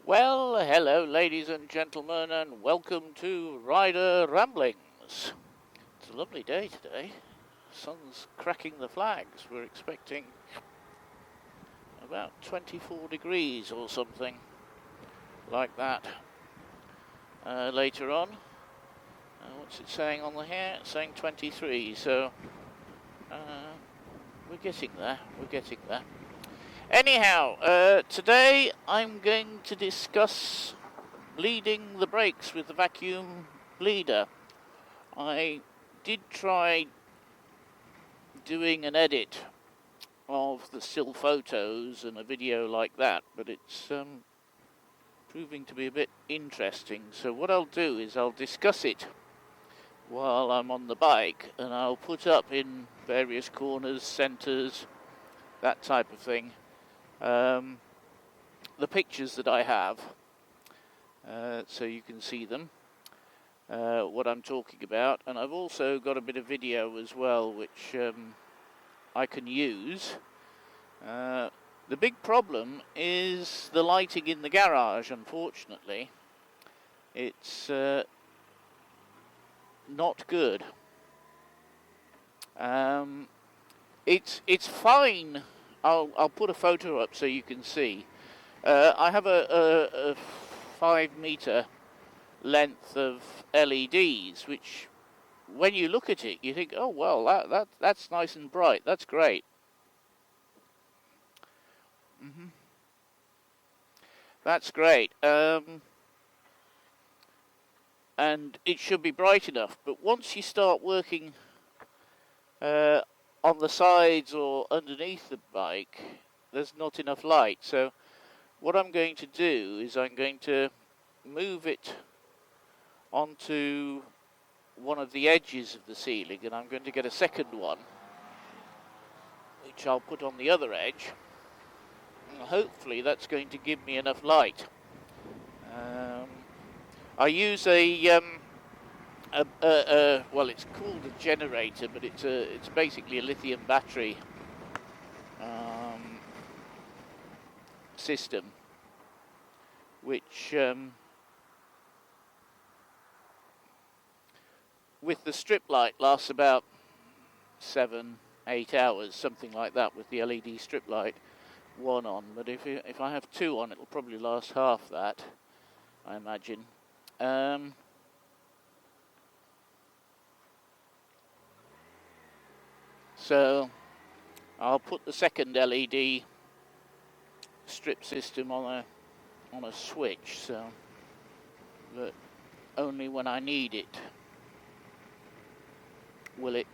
Well, hello ladies and gentlemen, and welcome to Rider Ramblings. It's a lovely day today. Sun's cracking the flags. We're expecting about 24 degrees or something like that later on. What's it saying on the here? It's saying 23, so we're getting there. Anyhow, today I'm going to discuss bleeding the brakes with the vacuum bleeder. I did try doing an edit of the still photos and a video like that, but it's proving to be a bit interesting. So what I'll do is I'll discuss it while I'm on the bike, and I'll put up in various corners, centres, that type of thing, the pictures that I have, so you can see them, what I'm talking about. And I've also got a bit of video as well, which I can use. The big problem is the lighting in the garage, unfortunately. It's not good. It's fine. I'll put a photo up so you can see. I have a 5 meter length of LEDs, which when you look at it you think, oh well, that's nice and bright, that's great. That's great. And it should be bright enough, but once you start working on the sides or underneath the bike, there's not enough light. So what I'm going to do is I'm going to move it onto one of the edges of the ceiling, and I'm going to get a second one, which I'll put on the other edge, and hopefully that's going to give me enough light. I use well, it's called a generator, but it's basically a lithium battery system, which with the strip light lasts about 7-8 hours, something like that, with the LED strip light one on. But if I have two on, it'll probably last half that, I imagine. So I'll put the second LED strip system on a switch, so that only when I need it will it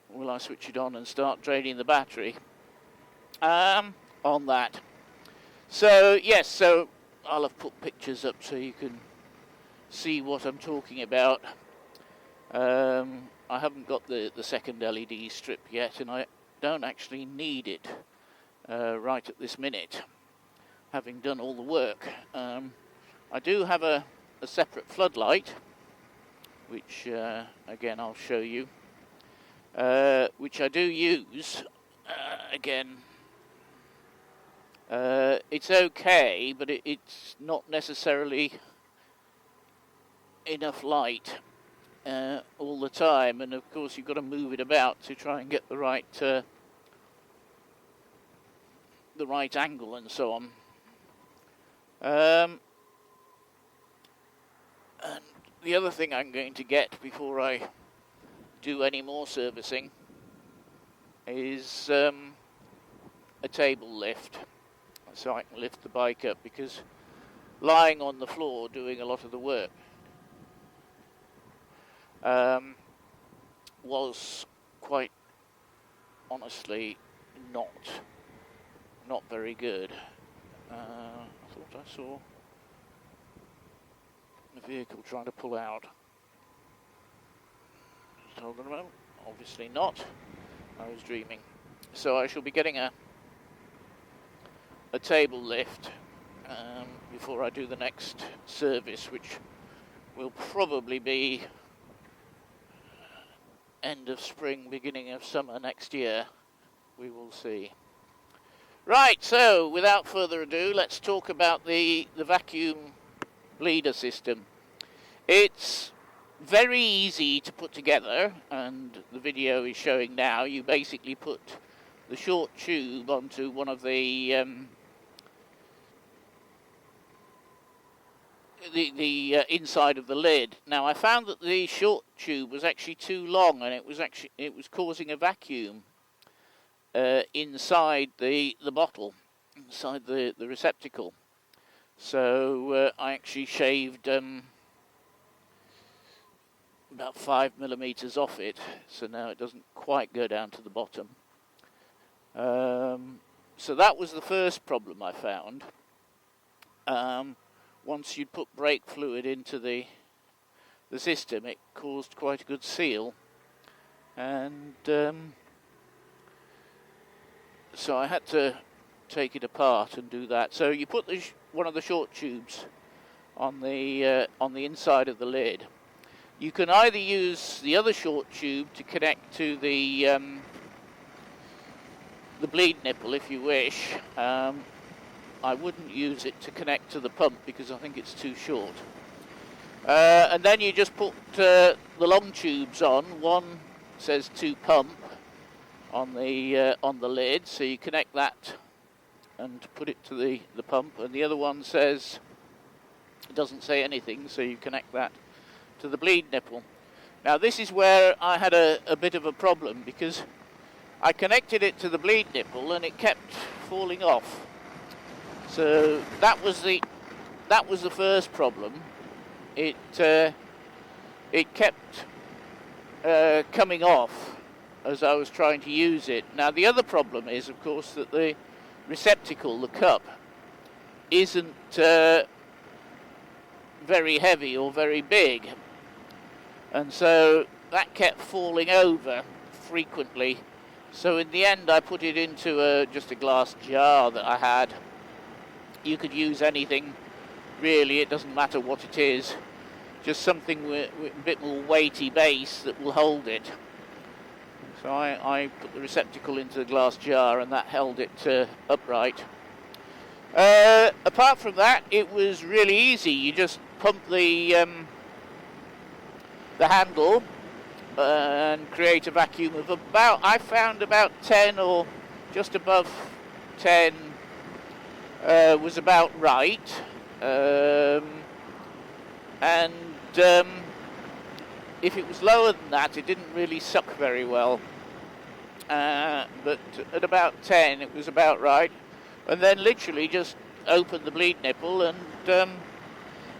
will I switch it on and start draining the battery on that. So yes, so I'll have put pictures up so you can see what I'm talking about. I haven't got the second LED strip yet, and I don't actually need it right at this minute, having done all the work. I do have a separate floodlight, which again I'll show you, which I do use. Again, it's okay, but it's not necessarily enough light all the time, and of course you've got to move it about to try and get the right angle and so on. And the other thing I'm going to get before I do any more servicing is a table lift, so I can lift the bike up, because lying on the floor doing a lot of the work was quite honestly not very good. I thought I saw the vehicle trying to pull out. Just hold on a moment. Obviously not. I was dreaming. So I shall be getting a table lift before I do the next service, which will probably be end of spring, beginning of summer next year. We will see. Right, so without further ado, let's talk about the vacuum bleeder system. It's very easy to put together, and the video is showing now. You basically put the short tube onto one of the inside of the lid. Now I found that the short tube was actually too long, and it was causing a vacuum inside the bottle, inside the receptacle. So I actually shaved about 5mm off it, so now it doesn't quite go down to the bottom. So that was the first problem I found. Once you'd put brake fluid into the system, it caused quite a good seal, and so I had to take it apart and do that. So you put one of the short tubes on the inside of the lid. You can either use the other short tube to connect to the bleed nipple if you wish. I wouldn't use it to connect to the pump because I think it's too short. And then you just put the long tubes on. One says to pump on the lid, so you connect that and put it to the pump, and the other one says, it doesn't say anything, so you connect that to the bleed nipple. Now this is where I had a bit of a problem, because I connected it to the bleed nipple and it kept falling off. So that was the first problem. It kept coming off as I was trying to use it. Now the other problem is, of course, that the receptacle, the cup, isn't very heavy or very big, and so that kept falling over frequently. So in the end I put it into just a glass jar that I had. You could use anything really, it doesn't matter what it is, just something with a bit more weighty base that will hold it. So I put the receptacle into the glass jar, and that held it upright. Apart from that, it was really easy. You just pump the handle and create a vacuum of about, I found about 10 or just above 10 was about right. If it was lower than that, it didn't really suck very well. But at about 10, it was about right. And then literally just open the bleed nipple and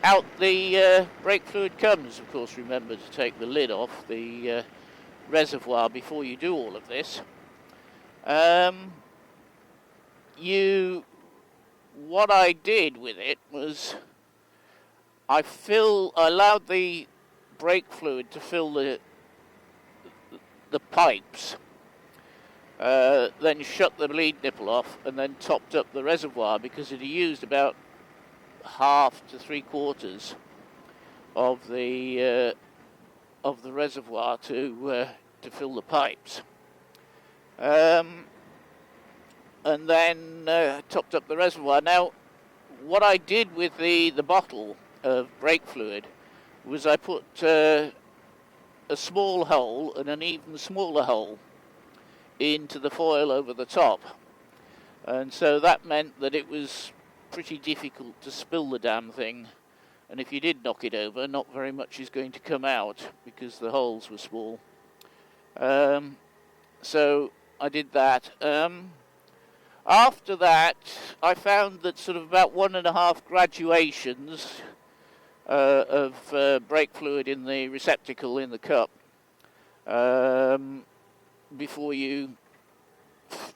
out the brake fluid comes. Of course, remember to take the lid off the reservoir before you do all of this. What I did with it was I allowed the brake fluid to fill the pipes, then shut the bleed nipple off, and then topped up the reservoir, because it had used about half to 3/4 of the reservoir to fill the pipes, and then topped up the reservoir. Now, what I did with the bottle of brake fluid was I put a small hole and an even smaller hole into the foil over the top, and so that meant that it was pretty difficult to spill the damn thing, and if you did knock it over, not very much is going to come out because the holes were small. So I did that. After that, I found that sort of about 1.5 graduations of brake fluid in the receptacle in the cup before you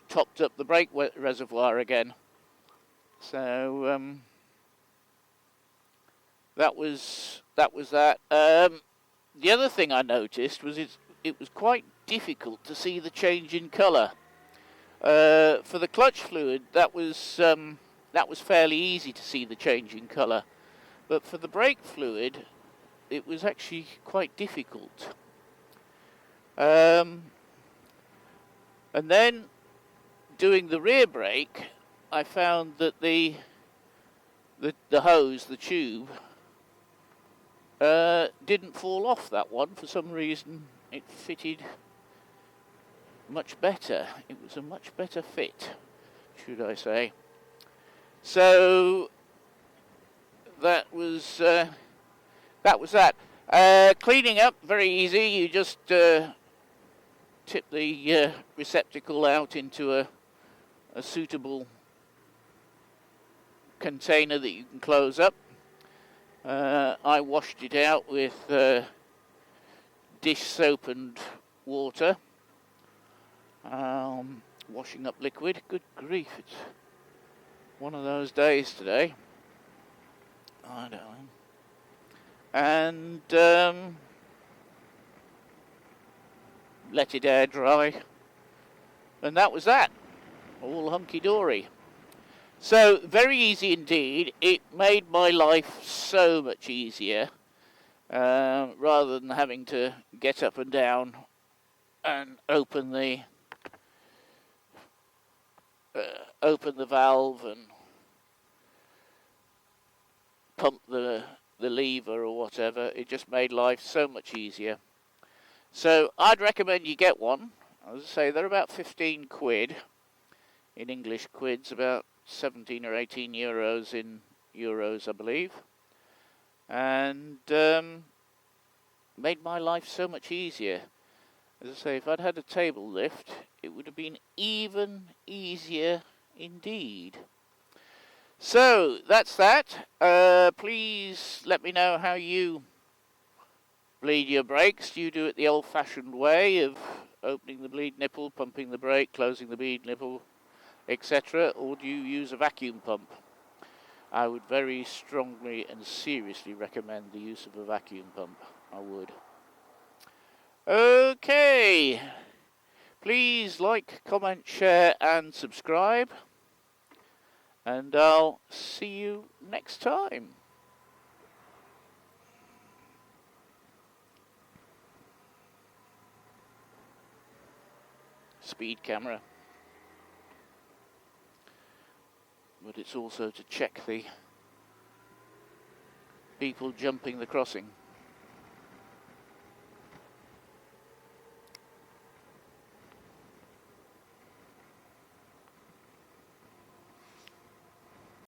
topped up the brake reservoir again. So that was that. The other thing I noticed was it was quite difficult to see the change in colour. For the clutch fluid, that was fairly easy to see the change in colour, but for the brake fluid, it was actually quite difficult. And then doing the rear brake, I found that the hose, the tube, didn't fall off that one. For some reason, it fitted much better. It was a much better fit, should I say. So that was that. Cleaning up, very easy. You just tip the receptacle out into a suitable container that you can close up. I washed it out with dish soap and water. Washing up liquid. Good grief, it's one of those days today. I don't know. And let it air dry. And that was that. All hunky-dory. So, very easy indeed. It made my life so much easier. Rather than having to get up and down and open the valve and pump the lever or whatever. It just made life so much easier. So I'd recommend you get one. As I say, they're about 15 quid. In English quids, about 17 or 18 euros in euros, I believe. And made my life so much easier. As I say, if I'd had a table lift, it would have been even easier indeed. So, that's that. Please let me know how you bleed your brakes. Do you do it the old-fashioned way of opening the bleed nipple, pumping the brake, closing the bleed nipple, etc., or do you use a vacuum pump? I would very strongly and seriously recommend the use of a vacuum pump. I would. Okay. Please like, comment, share and subscribe. And I'll see you next time. Speed camera. But it's also to check the people jumping the crossing.